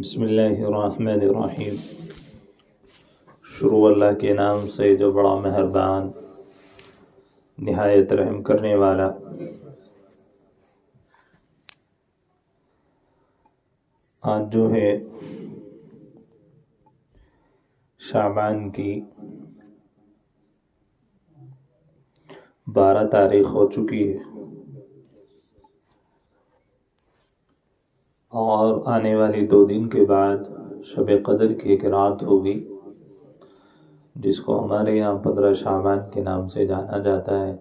بسم اللہ الرحمن الرحیم۔ شروع اللہ کے نام سے جو بڑا مہربان نہایت رحم کرنے والا۔ آج جو ہے شعبان کی 12 تاریخ ہو چکی ہے اور آنے والی 2 دن کے بعد شب قدر کی ایک رات ہوگی جس کو ہمارے یہاں 15 شعبان کے نام سے جانا جاتا ہے۔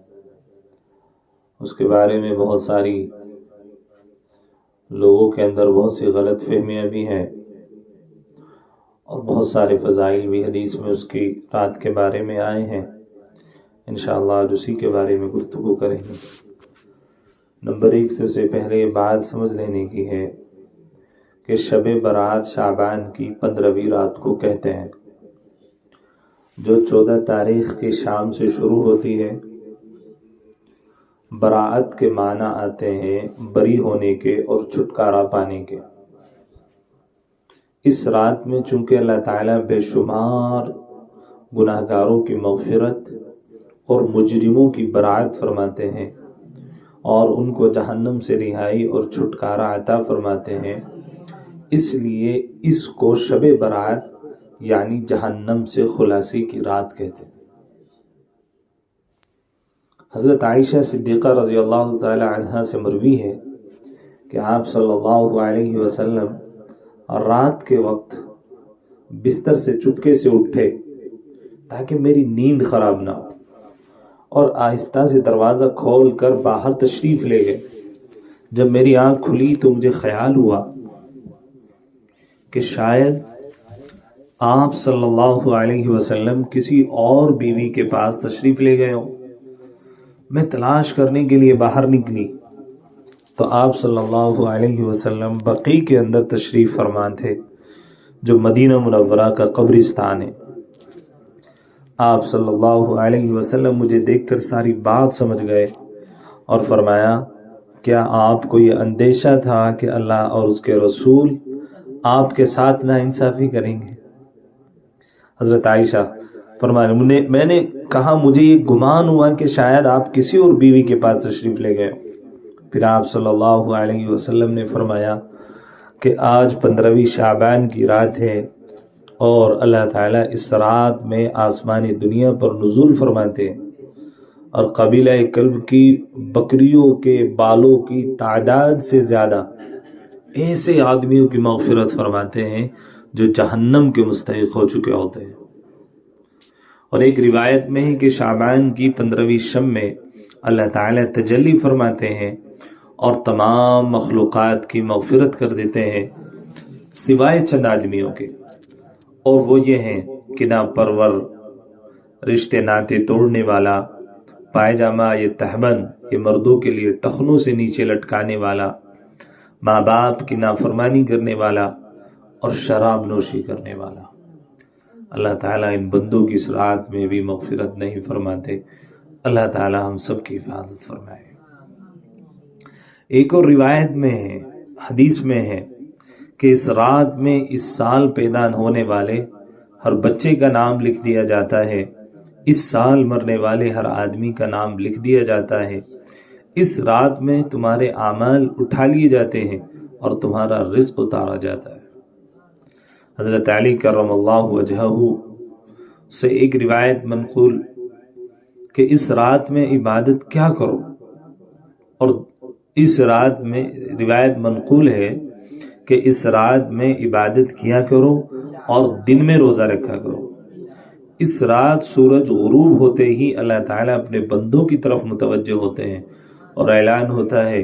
اس کے بارے میں بہت ساری لوگوں کے اندر بہت سی غلط فہمیاں بھی ہیں اور بہت سارے فضائل بھی حدیث میں اس کی رات کے بارے میں آئے ہیں۔ انشاءاللہ آج اسی کے بارے میں گفتگو کریں گے۔ نمبر 1 سب سے پہلے یہ بات سمجھ لینے کی ہے کہ شب برات شعبان کی 15ویں رات کو کہتے ہیں، جو 14 تاریخ کی شام سے شروع ہوتی ہے۔ براعت کے معنی آتے ہیں بری ہونے کے اور چھٹکارا پانے کے۔ اس رات میں چونکہ اللہ تعالیٰ بے شمار گناہگاروں کی مغفرت اور مجرموں کی براعت فرماتے ہیں اور ان کو جہنم سے رہائی اور چھٹکارا عطا فرماتے ہیں، اس لیے اس کو شب برات یعنی جہنم سے خلاصی کی رات کہتے ہیں۔ حضرت عائشہ صدیقہ رضی اللہ تعالی عنہا سے مروی ہے کہ آپ صلی اللہ علیہ وسلم رات کے وقت بستر سے چپکے سے اٹھے تاکہ میری نیند خراب نہ ہو، اور آہستہ سے دروازہ کھول کر باہر تشریف لے گئے۔ جب میری آنکھ کھلی تو مجھے خیال ہوا کہ شاید آپ صلی اللہ علیہ وسلم کسی اور بیوی کے پاس تشریف لے گئے ہو۔ میں تلاش کرنے کے لیے باہر نکلی تو آپ صلی اللہ علیہ وسلم بقیع کے اندر تشریف فرما تھے، جو مدینہ منورہ کا قبرستان ہے۔ آپ صلی اللہ علیہ وسلم مجھے دیکھ کر ساری بات سمجھ گئے اور فرمایا، کیا آپ کو یہ اندیشہ تھا کہ اللہ اور اس کے رسول آپ کے ساتھ ناانصافی کریں گے؟ حضرت عائشہ فرمایا، میں نے کہا مجھے یہ گمان ہوا کہ شاید آپ کسی اور بیوی کے پاس تشریف لے گئے۔ پھر آپ صلی اللہ علیہ وسلم نے فرمایا کہ آج 15ویں شعبان کی رات ہے اور اللہ تعالیٰ اس رات میں آسمانی دنیا پر نزول فرماتے ہیں اور قبیلہ کلب کی بکریوں کے بالوں کی تعداد سے زیادہ ایسے آدمیوں کی مغفرت فرماتے ہیں جو جہنم کے مستحق ہو چکے ہوتے ہیں۔ اور ایک روایت میں ہے کہ شعبان کی 15ویں شب میں اللہ تعالیٰ تجلی فرماتے ہیں اور تمام مخلوقات کی مغفرت کر دیتے ہیں سوائے چند آدمیوں کے، اور وہ یہ ہیں کہ نا پرور، رشتے ناتے توڑنے والا، پائجامہ یہ تہبند یہ مردوں کے لیے ٹخنوں سے نیچے لٹکانے والا، ماں باپ کی نافرمانی کرنے والا اور شراب نوشی کرنے والا۔ اللہ تعالیٰ ان بندوں کی اس رات میں بھی مغفرت نہیں فرماتے۔ اللہ تعالیٰ ہم سب کی حفاظت فرمائے۔ ایک اور روایت میں ہے، حدیث میں ہے کہ اس رات میں اس سال پیدا ہونے والے ہر بچے کا نام لکھ دیا جاتا ہے، اس سال مرنے والے ہر آدمی کا نام لکھ دیا جاتا ہے، اس رات میں تمہارے اعمال اٹھا لیے جاتے ہیں اور تمہارا رزق اتارا جاتا ہے۔ حضرت علی کرم اللہ وجہہ سے ایک روایت منقول کہ اس رات میں عبادت کیا کرو، اور اس رات میں روایت منقول ہے کہ اس رات میں عبادت کیا کرو اور دن میں روزہ رکھا کرو۔ اس رات سورج غروب ہوتے ہی اللہ تعالیٰ اپنے بندوں کی طرف متوجہ ہوتے ہیں اور اعلان ہوتا ہے،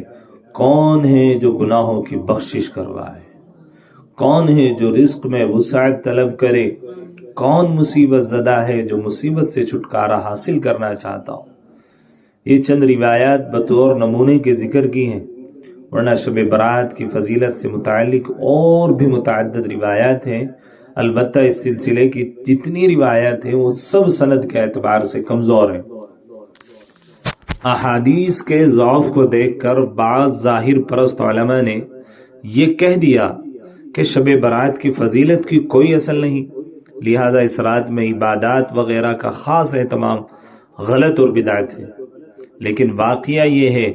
کون ہے جو گناہوں کی بخشش کروائے، کون ہے جو رزق میں وسعت طلب کرے، کون مصیبت زدہ ہے جو مصیبت سے چھٹکارا حاصل کرنا چاہتا ہو۔ یہ چند روایات بطور نمونے کے ذکر کی ہیں، ورنہ شب برات کی فضیلت سے متعلق اور بھی متعدد روایات ہیں، البتہ اس سلسلے کی جتنی روایات ہیں وہ سب سند کے اعتبار سے کمزور ہیں۔ احادیث کے ضعف کو دیکھ کر بعض ظاہر پرست علماء نے یہ کہہ دیا کہ شب برات کی فضیلت کی کوئی اصل نہیں، لہٰذا اس رات میں عبادات وغیرہ کا خاص اہتمام غلط اور بدعت ہے۔ لیکن واقعہ یہ ہے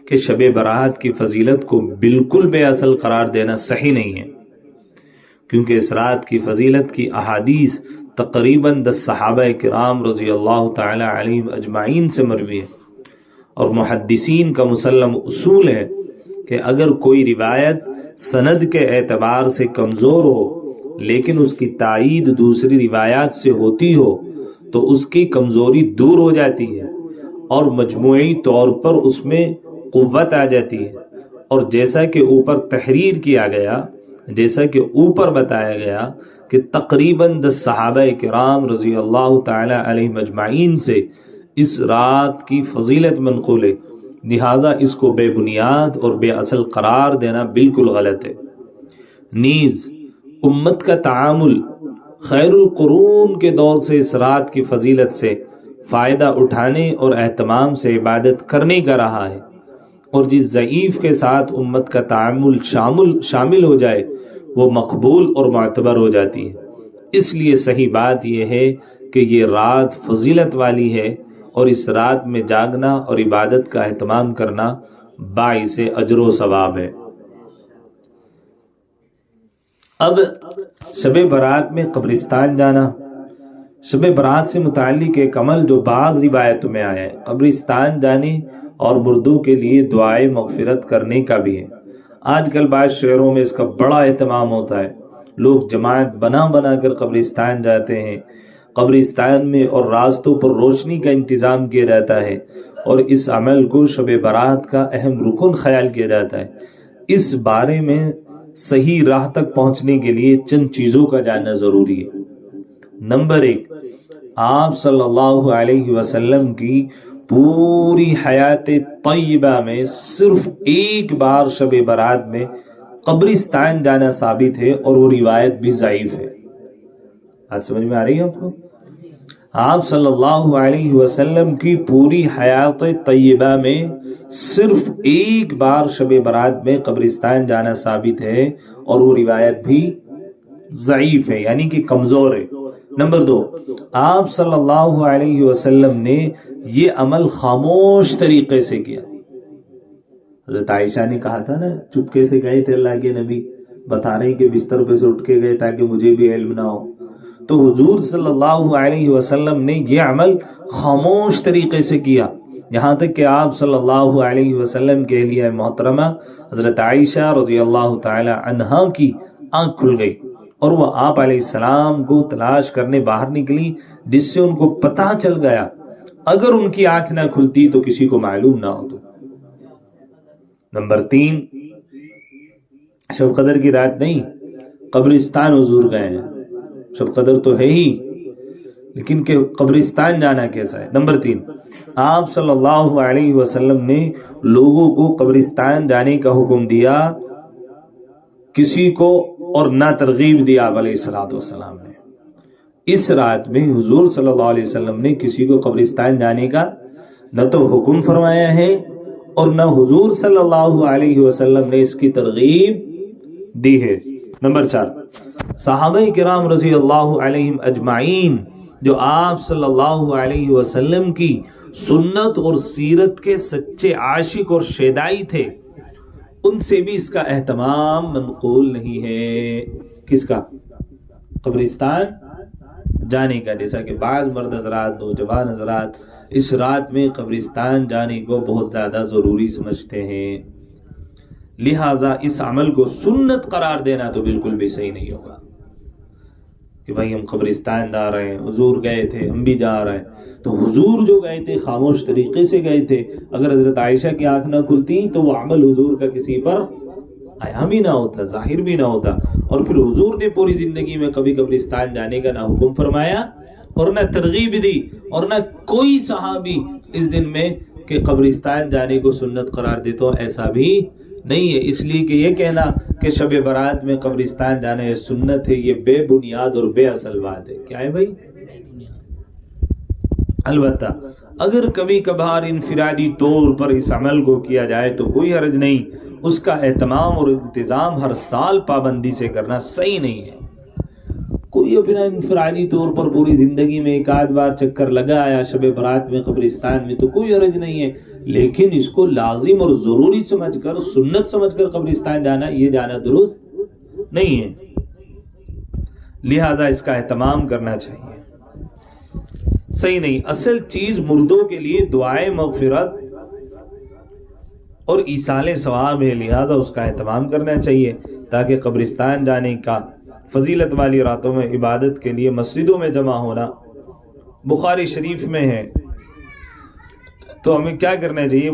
کہ شب برات کی فضیلت کو بالکل بے اصل قرار دینا صحیح نہیں ہے، کیونکہ اس رات کی فضیلت کی احادیث تقریباً 10 صحابہ کرام رضی اللہ تعالی علیہم اجمعین سے مروی ہے، اور محدثین کا مسلم اصول ہے کہ اگر کوئی روایت سند کے اعتبار سے کمزور ہو لیکن اس کی تائید دوسری روایات سے ہوتی ہو تو اس کی کمزوری دور ہو جاتی ہے اور مجموعی طور پر اس میں قوت آ جاتی ہے، اور جیسا کہ اوپر تحریر کیا گیا، جیسا کہ اوپر بتایا گیا کہ تقریباً 10 صحابہ کرام رضی اللہ تعالی علیہم اجمعین سے اس رات کی فضیلت منقول ہے، لہٰذا اس کو بے بنیاد اور بے اصل قرار دینا بالکل غلط ہے۔ نیز امت کا تعامل خیر القرون کے دور سے اس رات کی فضیلت سے فائدہ اٹھانے اور اہتمام سے عبادت کرنے کا رہا ہے، اور جس ضعیف کے ساتھ امت کا تعامل شامل ہو جائے وہ مقبول اور معتبر ہو جاتی ہے۔ اس لیے صحیح بات یہ ہے کہ یہ رات فضیلت والی ہے اور اس رات میں جاگنا اور عبادت کا اہتمام کرنا باعث اجر و ثواب ہے۔ اب شب برات میں قبرستان جانا، شب برات سے متعلق ایک عمل جو بعض روایتوں میں آیا ہے، قبرستان جانے اور مردوں کے لیے دعائے مغفرت کرنے کا بھی ہے۔ آج کل بعض شہروں میں اس کا بڑا اہتمام ہوتا ہے، لوگ جماعت بنا کر قبرستان جاتے ہیں، قبرستان میں اور راستوں پر روشنی کا انتظام کیا جاتا ہے، اور اس عمل کو شب برات کا اہم رکن خیال کیا جاتا ہے۔ اس بارے میں صحیح راہ تک پہنچنے کے لیے چند چیزوں کا جاننا ضروری ہے۔ نمبر 1، آپ صلی اللہ علیہ وسلم کی پوری حیات طیبہ میں صرف ایک بار شب برات میں قبرستان جانا ثابت ہے، اور وہ روایت بھی ضعیف ہے۔ بات سمجھ میں آ رہی ہے آپ کو؟ آپ صلی اللہ علیہ وسلم کی پوری حیات طیبہ میں صرف ایک بار شب برات میں قبرستان جانا ثابت ہے، اور وہ روایت بھی ضعیف ہے، یعنی کہ کمزور ہے۔ نمبر 2، آپ صلی اللہ علیہ وسلم نے یہ عمل خاموش طریقے سے کیا۔ حضرت عائشہ نے کہا تھا نا، چپکے سے گئے تھے اللہ کے نبی، بتا رہے ہیں کہ بستر پہ سے اٹھ کے گئے تاکہ مجھے بھی علم نہ ہو۔ تو حضور صلی اللہ علیہ وسلم نے یہ عمل خاموش طریقے سے کیا، یہاں تک کہ آپ صلی اللہ علیہ وسلم کے لیے محترمہ حضرت عائشہ رضی اللہ تعالی عنہا کی آنکھ کھل گئی، اور وہ آپ علیہ السلام کو تلاش کرنے باہر نکلی، جس سے ان کو پتہ چل گیا اگر ان کی آنکھ نہ کھلتی تو کسی کو معلوم نہ ہوتا۔ نمبر 3، شب قدر کی رات نہیں، قبرستان حضور گئے ہیں، شب قدر تو ہے ہی لیکن کہ قبرستان جانا کیسا ہے۔ نمبر 3، آپ صلی اللہ علیہ وسلم نے لوگوں کو قبرستان جانے کا حکم دیا، کسی کو اور نہ ترغیب دیا علیہ الصلوۃ والسلام نے۔ اس رات میں حضور صلی اللہ علیہ وسلم نے کسی کو قبرستان جانے کا نہ تو حکم فرمایا ہے اور نہ حضور صلی اللہ علیہ وسلم نے اس کی ترغیب دی ہے۔ نمبر 4، صحابہ کرام رضی اللہ علیہم اجمعین جو آپ صلی اللہ علیہ وسلم کی سنت اور سیرت کے سچے عاشق اور شیدائی تھے، ان سے بھی اس کا اہتمام منقول نہیں ہے۔ کس کا؟ قبرستان جانے کا، جیسا کہ بعض مرد حضرات، نوجوان حضرات اس رات میں قبرستان جانے کو بہت زیادہ ضروری سمجھتے ہیں، لہٰذا اس عمل کو سنت قرار دینا تو بالکل بھی صحیح نہیں ہوگا کہ بھائی ہم قبرستان جا رہے ہیں، حضور گئے تھے ہم بھی جا رہے ہیں۔ تو حضور جو گئے تھے خاموش طریقے سے گئے تھے، اگر حضرت عائشہ کی آنکھ نہ کھلتی تو وہ عمل حضور کا کسی پر آیا بھی نہ ہوتا، ظاہر بھی نہ ہوتا، اور پھر حضور نے پوری زندگی میں کبھی قبرستان جانے کا نہ حکم فرمایا اور نہ ترغیب دی، اور نہ کوئی صحابی اس دن میں کہ قبرستان جانے کو سنت قرار دیتا ہوں، ایسا بھی نہیں ہے۔ اس لیے کہ یہ کہنا کہ شب برات میں قبرستان جانا یہ سنت ہے، یہ بے بنیاد اور بے اصل بات ہے۔ کیا ہے بھائی؟ البتہ اگر کبھی کبھار انفرادی طور پر اس عمل کو کیا جائے تو کوئی حرج نہیں، اس کا اہتمام اور انتظام ہر سال پابندی سے کرنا صحیح نہیں ہے۔ کوئی اپنا انفرادی طور پر پوری زندگی میں ایک آدھ بار چکر لگا آیا شب برات میں قبرستان میں تو کوئی حرج نہیں ہے، لیکن اس کو لازم اور ضروری سمجھ کر، سنت سمجھ کر قبرستان جانا، یہ جانا درست نہیں ہے۔ لہذا اس کا اہتمام کرنا چاہیے، صحیح نہیں۔ اصل چیز مردوں کے لیے دعائے مغفرت اور ایصال ثواب ہے، لہذا اس کا اہتمام کرنا چاہیے تاکہ قبرستان جانے کا، فضیلت والی راتوں میں عبادت کے لیے مسجدوں میں جمع ہونا بخاری شریف میں ہے۔ تو ہمیں کیا کرنا چاہیے؟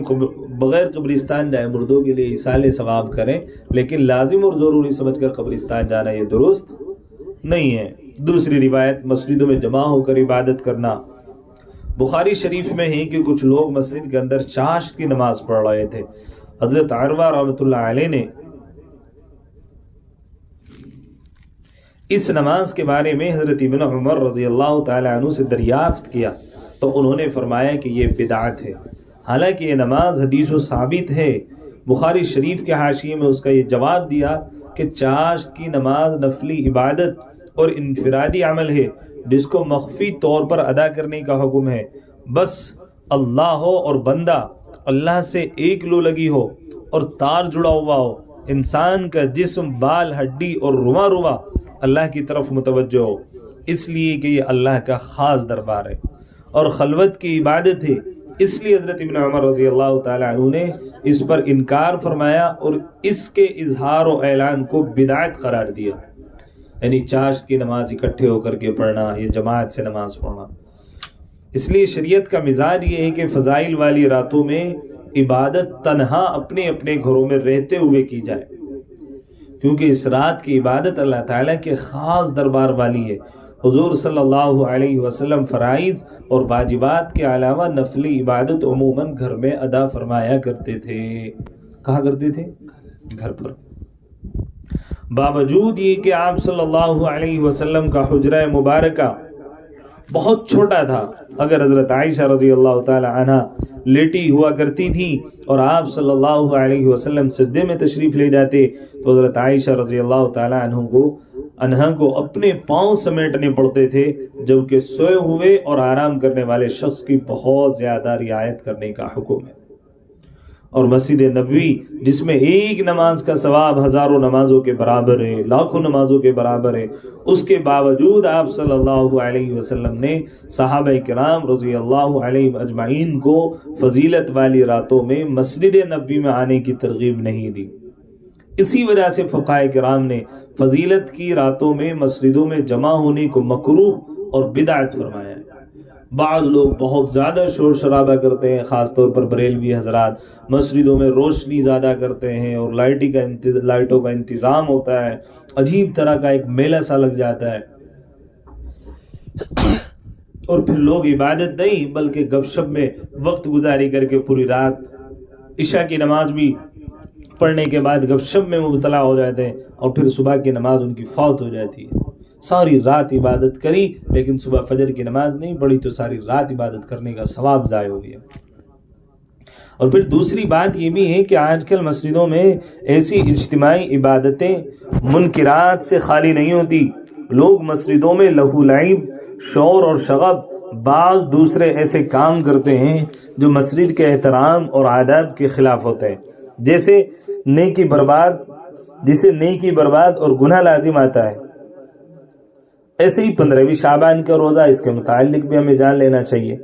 بغیر قبرستان جائے، مردوں کے لیے ایصال ثواب کریں، لیکن لازم اور ضروری سمجھ کر قبرستان جانا یہ درست نہیں ہے۔ دوسری روایت مسجدوں میں جمع ہو کر عبادت کرنا، بخاری شریف میں ہے کہ کچھ لوگ مسجد کے اندر چاشت کی نماز پڑھ رہے تھے۔ حضرت عروہ رحمۃ اللہ علیہ نے اس نماز کے بارے میں حضرت ابن عمر رضی اللہ تعالی عنہ سے دریافت کیا تو انہوں نے فرمایا کہ یہ بدعت ہے، حالانکہ یہ نماز حدیث و ثابت ہے۔ بخاری شریف کے حاشیے میں اس کا یہ جواب دیا کہ چاشت کی نماز نفلی عبادت اور انفرادی عمل ہے جس کو مخفی طور پر ادا کرنے کا حکم ہے، بس اللہ ہو اور بندہ اللہ سے ایک لو لگی ہو اور تار جڑا ہوا ہو، انسان کا جسم، بال، ہڈی اور رواں اللہ کی طرف متوجہ ہو، اس لیے کہ یہ اللہ کا خاص دربار ہے اور خلوت کی عبادت ہے۔ اس لیے حضرت ابن عمر رضی اللہ تعالی عنہ نے اس پر انکار فرمایا اور اس کے اظہار و اعلان کو بدعت قرار دیا، یعنی چاشت کی نماز اکٹھے ہو کر کے پڑھنا، یہ جماعت سے نماز پڑھنا۔ اس لیے شریعت کا مزاج یہ ہے کہ فضائل والی راتوں میں عبادت تنہا اپنے اپنے گھروں میں رہتے ہوئے کی جائے، کیونکہ اس رات کی عبادت اللہ تعالیٰ کے خاص دربار والی ہے۔ حضور صلی اللہ علیہ وسلم فرائض اور واجبات کے علاوہ نفلی عبادت عموماً گھر میں ادا فرمایا کرتے تھے۔ کہاں کرتے تھے؟ گھر پر۔ باوجود یہ کہ آپ صلی اللہ علیہ وسلم کا حجرہ مبارکہ بہت چھوٹا تھا، اگر حضرت عائشہ رضی اللہ تعالی عنہ لیٹی ہوا کرتی تھی اور آپ صلی اللہ علیہ وسلم سجدے میں تشریف لے جاتے تو حضرت عائشہ رضی اللہ تعالی عنہ کو اپنے پاؤں سمیٹنے پڑتے تھے، جبکہ سوئے ہوئے اور آرام کرنے والے شخص کی بہت زیادہ رعایت کرنے کا حکم ہے۔ اور مسجد نبوی جس میں ایک نماز کا ثواب ہزاروں نمازوں کے برابر ہے، لاکھوں نمازوں کے برابر ہے، اس کے باوجود آپ صلی اللہ علیہ وسلم نے صحابہ کرام رضی اللہ علیہ اجمعین کو فضیلت والی راتوں میں مسجد نبوی میں آنے کی ترغیب نہیں دی۔ اسی وجہ سے فقہاء کرام نے فضیلت کی راتوں میں مسجدوں میں جمع ہونے کو مکروہ اور بدعت فرمایا ہے۔ بعض لوگ بہت زیادہ شور شرابہ کرتے ہیں، خاص طور پر بریلوی حضرات مسجدوں میں روشنی زیادہ کرتے ہیں اور لائٹوں کا انتظام ہوتا ہے، عجیب طرح کا ایک میلہ سا لگ جاتا ہے، اور پھر لوگ عبادت نہیں بلکہ گپ شپ میں وقت گزاری کر کے پوری رات عشاء کی نماز بھی پڑھنے کے بعد گپ شپ میں مبتلا ہو جاتے ہیں اور پھر صبح کی نماز ان کی فوت ہو جاتی ہے۔ ساری رات عبادت کری لیکن صبح فجر کی نماز نہیں پڑھی تو ساری رات عبادت کرنے کا ثواب ضائع ہو گیا۔ اور پھر دوسری بات یہ بھی ہے کہ آج کل مسجدوں میں ایسی اجتماعی عبادتیں منکرات سے خالی نہیں ہوتی۔ لوگ مسجدوں میں لہو لعب، شور اور شغب، بعض دوسرے ایسے کام کرتے ہیں جو مسجد کے احترام اور آداب کے خلاف ہوتے ہیں، جیسے نیکی برباد اور گناہ لازم آتا ہے۔ ایسے ہی 15ویں شعبان کا روزہ، اس کے متعلق بھی ہمیں جان لینا چاہیے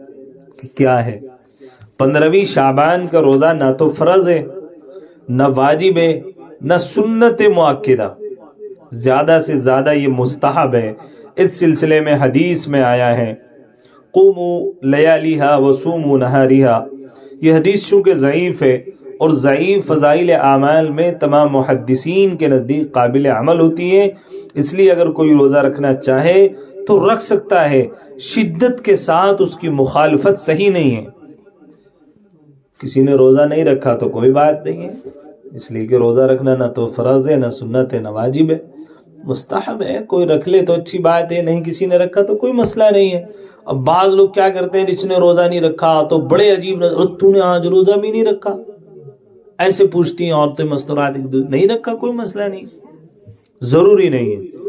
کہ کیا ہے۔ 15ویں شعبان کا روزہ نہ تو فرض ہے، نہ واجب ہے، نہ سنت مؤکدہ، زیادہ سے زیادہ یہ مستحب ہے۔ اس سلسلے میں حدیث میں آیا ہے قوموا لیالیہا وصوموا نہاریہا، یہ حدیث چونکہ ضعیف ہے اور ضعیف فضائل اعمال میں تمام محدثین کے نزدیک قابل عمل ہوتی ہے، اس لیے اگر کوئی روزہ رکھنا چاہے تو رکھ سکتا ہے، شدت کے ساتھ اس کی مخالفت صحیح نہیں ہے۔ کسی نے روزہ نہیں رکھا تو کوئی بات نہیں ہے، اس لیے کہ روزہ رکھنا نہ تو فرض ہے، نہ سنت ہے، نہ واجب ہے، مستحب ہے۔ کوئی رکھ لے تو اچھی بات ہے، نہیں کسی نے رکھا تو کوئی مسئلہ نہیں ہے۔ اب بعض لوگ کیا کرتے ہیں، جس نے روزہ نہیں رکھا تو بڑے عجیب، تو نے آج روزہ بھی نہیں رکھا، ایسے پوچھتی ہیں عورتیں مستورات نہیں رکھا کوئی مسئلہ نہیں، ضروری نہیں ہے۔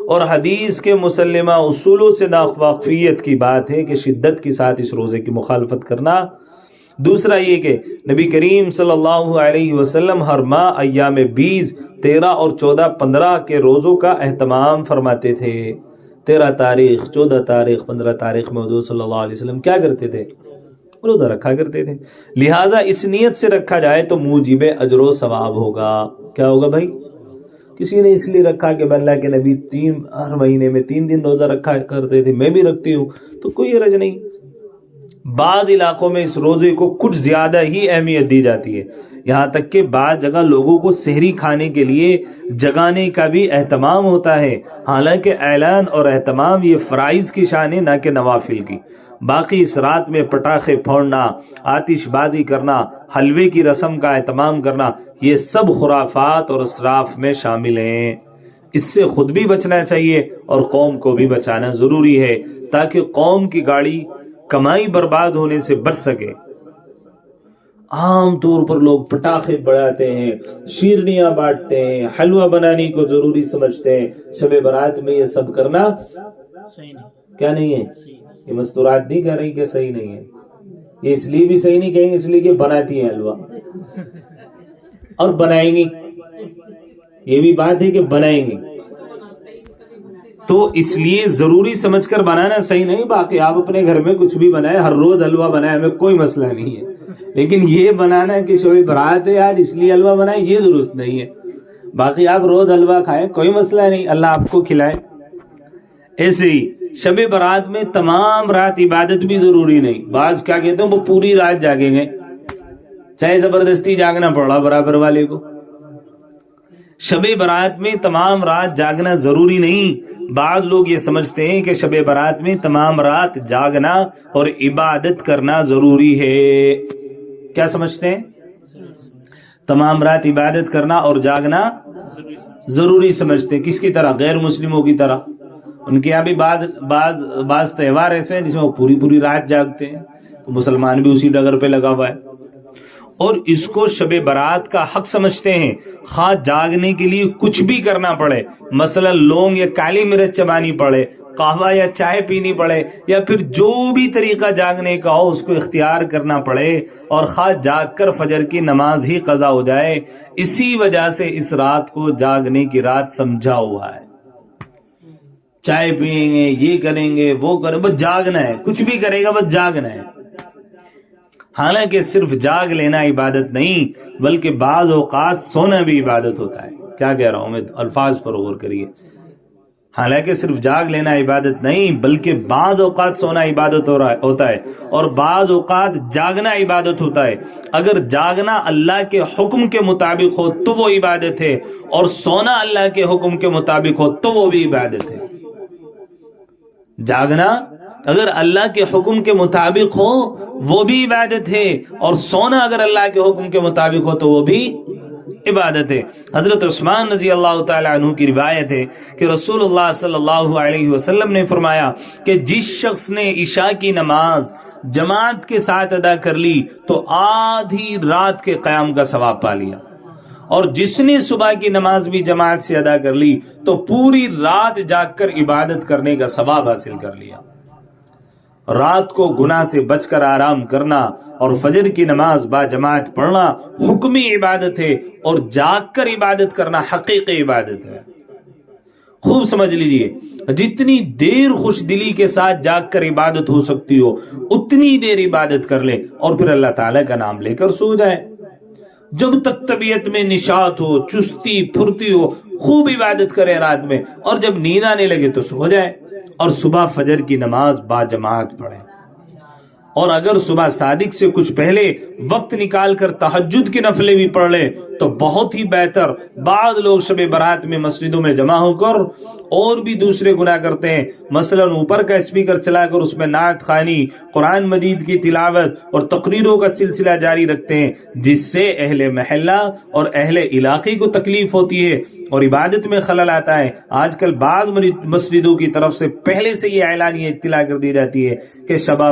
اور حدیث کے مسلمہ اصولوں سے ناواقفیت کی بات ہے کہ شدت کے ساتھ اس روزے کی مخالفت کرنا۔ دوسرا یہ کہ نبی کریم صلی اللہ علیہ وسلم ہر ماہ ایام 20، 13 اور 14، 15 کے روزوں کا اہتمام فرماتے تھے۔ 13 تاریخ، 14 تاریخ، 15 تاریخ میں حضور صلی اللہ علیہ وسلم کیا کرتے تھے؟ روزہ رکھا کرتے تھے۔ لہٰذا اس نیت سے رکھا جائے تو موجب اجر و ثواب ہوگا۔ کیا ہوگا بھائی؟ کسی نے اس لیے رکھا کہ اللہ کے نبی ہر مہینے میں 3 دن روزہ رکھا کرتے تھے، میں بھی رکھتی ہوں، تو کوئی حرج نہیں۔ بعض علاقوں میں اس روزے کو کچھ زیادہ ہی اہمیت دی جاتی ہے، یہاں تک کہ بعض جگہ لوگوں کو سحری کھانے کے لیے جگانے کا بھی اہتمام ہوتا ہے۔ حالانکہ اعلان اور اہتمام یہ فرائض کی شان ہے، نہ کہ نوافل کی۔ باقی اس رات میں پٹاخے پھوڑنا، آتش بازی کرنا، حلوے کی رسم کا اہتمام کرنا، یہ سب خرافات اور اسراف میں شامل ہیں۔ اس سے خود بھی بچنا چاہیے اور قوم کو بھی بچانا ضروری ہے، تاکہ قوم کی گاڑی کمائی برباد ہونے سے بچ سکے۔ عام طور پر لوگ پٹاخے بڑھاتے ہیں، شیرنیاں بانٹتے ہیں، حلوہ بنانے کو ضروری سمجھتے ہیں۔ شب برات میں یہ سب کرنا صحیح نہیں، کیا نہیں ہے؟ یہ مستورات نہیں کہہ رہی کہ صحیح نہیں ہے، یہ اس لیے بھی صحیح نہیں کہیں گے اس لیے کہ بناتی ہیں حلوہ اور بنائیں گی، یہ بھی بات ہے کہ بنائیں گی، تو اس لیے ضروری سمجھ کر بنانا صحیح نہیں۔ باقی آپ اپنے گھر میں کچھ بھی بنائے، ہر روز حلوہ بنائے، ہمیں کوئی مسئلہ نہیں ہے، لیکن یہ بنانا کہ شب برات ہے آج اس لیے حلوہ بنائے، یہ درست نہیں ہے۔ باقی آپ روز حلوہ کھائیں، کوئی مسئلہ نہیں، اللہ آپ کو کھلائے۔ ایسے ہی شب برات میں تمام رات عبادت بھی ضروری نہیں۔ بعض کیا کہتے ہیں وہ پوری رات جاگیں گے، چاہے زبردستی جاگنا پڑا برابر والے کو۔ شب برات میں تمام رات جاگنا ضروری نہیں۔ بعض لوگ یہ سمجھتے ہیں کہ شب برات میں تمام رات جاگنا اور عبادت کرنا ضروری ہے۔ کیا سمجھتے ہیں؟ تمام رات عبادت کرنا اور جاگنا ضروری سمجھتے ہیں۔ کس کی طرح؟ غیر مسلموں کی طرح۔ ان کے یہاں بھی بعض تہوار ایسے ہیں جس میں وہ پوری رات جاگتے ہیں، تو مسلمان بھی اسی ڈگر پہ لگا ہوا ہے اور اس کو شب برات کا حق سمجھتے ہیں، خواہ جاگنے کے لیے کچھ بھی کرنا پڑے، مثلا لونگ یا کالی مرچ چبانی پڑے، قہوہ یا چائے پینی پڑے، یا پھر جو بھی طریقہ جاگنے کا ہو اس کو اختیار کرنا پڑے، اور خواہ جاگ کر فجر کی نماز ہی قضا ہو جائے۔ اسی وجہ سے اس رات کو جاگنے کی رات سمجھا ہوا ہے۔ چائے پئیں گے، یہ کریں گے، وہ کریں، بس جاگنا ہے، کچھ بھی کرے گا بس جاگنا ہے۔ حالانکہ صرف جاگ لینا عبادت نہیں بلکہ بعض اوقات سونا بھی عبادت ہوتا ہے۔ کیا کہہ رہا ہوں میں؟ الفاظ پر غور کریے۔ حالانکہ صرف جاگ لینا عبادت نہیں بلکہ بعض اوقات سونا عبادت ہوتا ہے، اور بعض اوقات جاگنا عبادت ہوتا ہے۔ اگر جاگنا اللہ کے حکم کے مطابق ہو تو وہ عبادت ہے، اور سونا اللہ کے حکم کے مطابق ہو تو وہ بھی عبادت ہے۔ جاگنا اگر اللہ کے حکم کے مطابق ہو وہ بھی عبادت ہے، اور سونا اگر اللہ کے حکم کے مطابق ہو تو وہ بھی عبادت ہے۔ حضرت عثمان رضی اللہ تعالی عنہ کی روایت ہے کہ رسول اللہ صلی اللہ علیہ وسلم نے فرمایا کہ جس شخص نے عشاء کی نماز جماعت کے ساتھ ادا کر لی تو آدھی رات کے قیام کا ثواب پا لیا، اور جس نے صبح کی نماز بھی جماعت سے ادا کر لی تو پوری رات جاگ کر عبادت کرنے کا ثواب حاصل کر لیا۔ رات کو گناہ سے بچ کر آرام کرنا اور فجر کی نماز با جماعت پڑھنا حکمی عبادت ہے، اور جاگ کر عبادت کرنا حقیقی عبادت ہے۔ خوب سمجھ لیجیے، جتنی دیر خوش دلی کے ساتھ جاگ کر عبادت ہو سکتی ہو اتنی دیر عبادت کر لے، اور پھر اللہ تعالیٰ کا نام لے کر سو جائے۔ جب تک طبیعت میں نشاط ہو، چستی پھرتی ہو، خوب عبادت کرے رات میں، اور جب نیند آنے لگے تو سو جائے، اور صبح فجر کی نماز با جماعت پڑھے۔ اور اگر صبح صادق سے کچھ پہلے وقت نکال کر تہجد کی نفلیں بھی پڑھ لے تو بہت ہی بہتر۔ بعض لوگ شب برات میں مسجدوں میں جمع ہو کر اور بھی دوسرے گناہ کرتے ہیں، مثلا اوپر کا اسپیکر چلا کر اس میں نعت خوانی، قرآن مجید کی تلاوت اور تقریروں کا سلسلہ جاری رکھتے ہیں، جس سے اہل محلہ اور اہل علاقے کو تکلیف ہوتی ہے، اور عبادت میں خلل آتا ہے. آج کل بعض مسجدوں کی طرف سے پہلے سے یہ اعلان، یہ اطلاع کر دی جاتی ہے کہ شب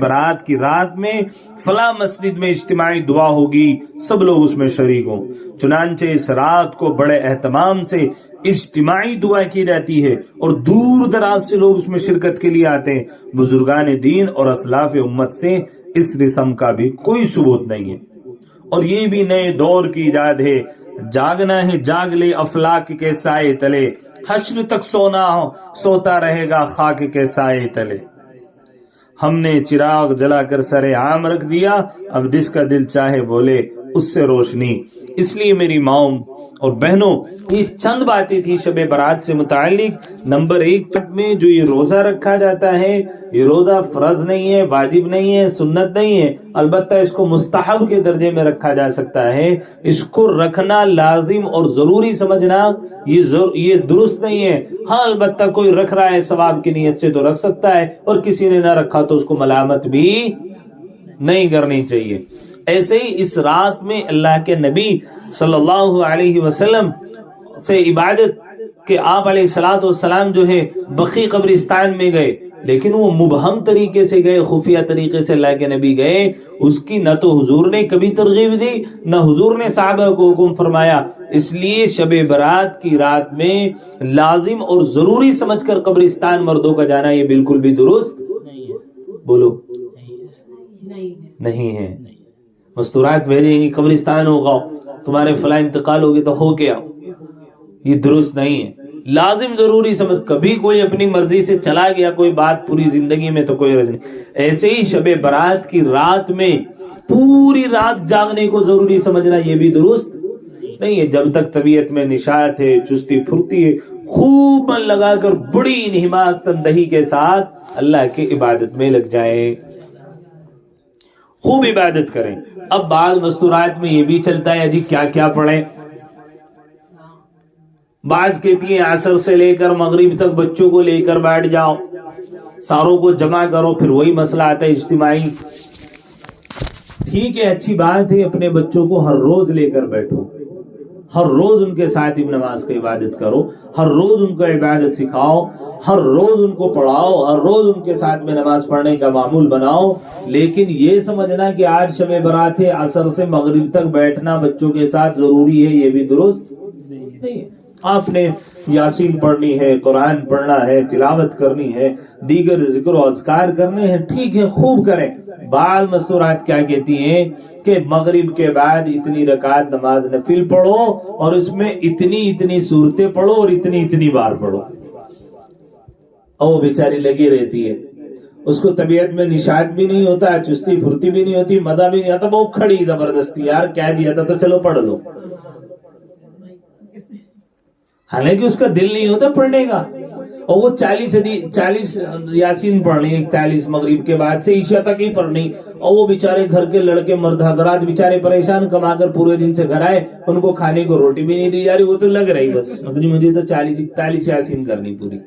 برات کی رات میں فلاں مسجد میں اجتماعی دعا ہوگی، سب لوگ اس میں شریک ہوں. چنانچہ اس رات کو بڑے اہتمام سے اجتماعی دعا کی جاتی ہے اور دور دراز سے لوگ اس میں شرکت کے لیے آتے ہیں. بزرگان دین اور اسلاف امت سے اس رسم کا بھی کوئی ثبوت نہیں ہے. اور یہ بھی نئے دور کی ایجاد ہے. جاگنا ہے جاگ لے افلاک کے سائے تلے، حشر تک سوتا رہے گا خاک کے سائے تلے. ہم نے چراغ جلا کر سرے عام رکھ دیا، اب جس کا دل چاہے بولے اس سے روشنی. اس لیے میری ماؤں اور بہنوں، یہ چند باتیں تھی شب برات سے متعلق. نمبر 1 تک میں جو یہ روزہ رکھا جاتا ہے، یہ روزہ فرض نہیں ہے، واجب نہیں ہے، سنت نہیں ہے، البتہ اس کو مستحب کے درجے میں رکھا جا سکتا ہے. اس کو رکھنا لازم اور ضروری سمجھنا یہ درست نہیں ہے. ہاں البتہ کوئی رکھ رہا ہے ثواب کی نیت سے تو رکھ سکتا ہے، اور کسی نے نہ رکھا تو اس کو ملامت بھی نہیں کرنی چاہیے. ایسے ہی اس رات میں اللہ کے نبی صلی اللہ علیہ وسلم سے عبادت کہ آپ علیہ الصلوۃ والسلام جو ہے بقیع قبرستان میں گئے، لیکن وہ مبہم طریقے سے گئے، خفیہ طریقے سے اللہ کے نبی گئے. اس کی نہ تو حضور نے کبھی ترغیب دی، نہ حضور نے صحابہ کو حکم فرمایا. اس لیے شب برات کی رات میں لازم اور ضروری سمجھ کر قبرستان مردوں کا جانا یہ بالکل بھی درست بولو نہیں ہے. مستورات بھیجیں گی قبرستان ہوگا، تمہارے فلاں انتقال ہوگی تو ہو کے آؤ، یہ درست نہیں ہے. لازم ضروری سمجھ. کبھی کوئی اپنی مرضی سے چلا گیا کوئی بات پوری زندگی میں تو کوئی رج نہیں. ایسے ہی شب برات کی رات میں پوری رات جاگنے کو ضروری سمجھنا یہ بھی درست نہیں ہے. جب تک طبیعت میں نشاط ہے، چستی پھرتی ہے، خوب من لگا کر بڑی انہماک تندہی کے ساتھ اللہ کی عبادت میں لگ جائیں، خوب عبادت کریں. اب بعض مستورات میں یہ بھی چلتا ہے جی کیا کیا پڑھیں. بعض کہتی ہے عصر سے لے کر مغرب تک بچوں کو لے کر بیٹھ جاؤ، ساروں کو جمع کرو. پھر وہی مسئلہ آتا ہے اجتماعی. ٹھیک ہے، اچھی بات ہے، اپنے بچوں کو ہر روز لے کر بیٹھو، ہر روز ان کے ساتھ نماز کی عبادت کرو، ہر روز ان کو عبادت سکھاؤ، ہر روز ان کو پڑھاؤ، ہر روز ان کے ساتھ میں نماز پڑھنے کا معمول بناؤ. لیکن یہ سمجھنا کہ آج شب برات ہے، عصر سے مغرب تک بیٹھنا بچوں کے ساتھ ضروری ہے، یہ بھی درست نہیں ہے. آپ نے یاسین پڑھنی ہے، قرآن پڑھنا ہے، تلاوت کرنی ہے، دیگر ذکر و اذکار کرنے ہیں، ٹھیک ہے خوب کریں. بعض مستورات کیا کہتی ہیں کہ مغرب کے بعد اتنی رکعت نماز نفل پڑھو اور اس میں اتنی صورتیں پڑھو اور اتنی بار پڑھو. اور وہ بیچاری لگی رہتی ہے، اس کو طبیعت میں نشاط بھی نہیں ہوتا، چستی پھرتی بھی نہیں ہوتی، مزہ بھی نہیں آتا، وہ کھڑی زبردستی یار کیا دیا تھا تو چلو پڑھ لو، حالانکہ اس کا دل نہیں ہوتا پڑھنے کا. اور وہ 40 یاسین پڑھنی، 41 مغرب کے بعد سے عشاء تک ہی پڑھنی. اور وہ بیچارے گھر کے لڑکے مرد حضرات بیچارے پریشان، کما کر پورے دن سے گھر آئے، ان کو کھانے کو روٹی بھی نہیں دی جا رہی، وہ تو لگ رہی بس مجھے تو 41 یاسین کرنی پوری.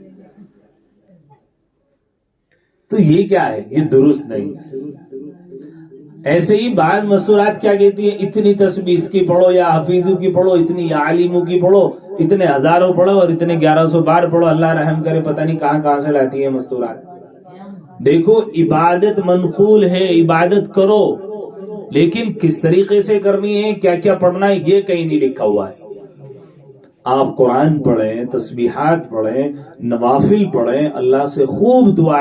تو یہ کیا ہے؟ یہ درست نہیں. ایسے ہی بعض مستورات کیا کہتی ہیں اتنی تسبیح اس کی پڑھو، یا حفیظوں کی پڑھو، اتنی یا علیموں کی پڑھو، اتنے ہزاروں پڑھو اور اتنے 1100 بار پڑھو. اللہ رحم کرے، پتہ نہیں کہاں سے لاتی ہے مستورات. دیکھو عبادت منقول ہے، عبادت کرو، لیکن کس طریقے سے کرنی ہے، کیا کیا پڑھنا ہے، یہ کہیں نہیں لکھا ہوا ہے. آپ قرآن پڑھیں، تسبیحات پڑھیں، نوافل پڑھیں، اللہ سے خوب دعا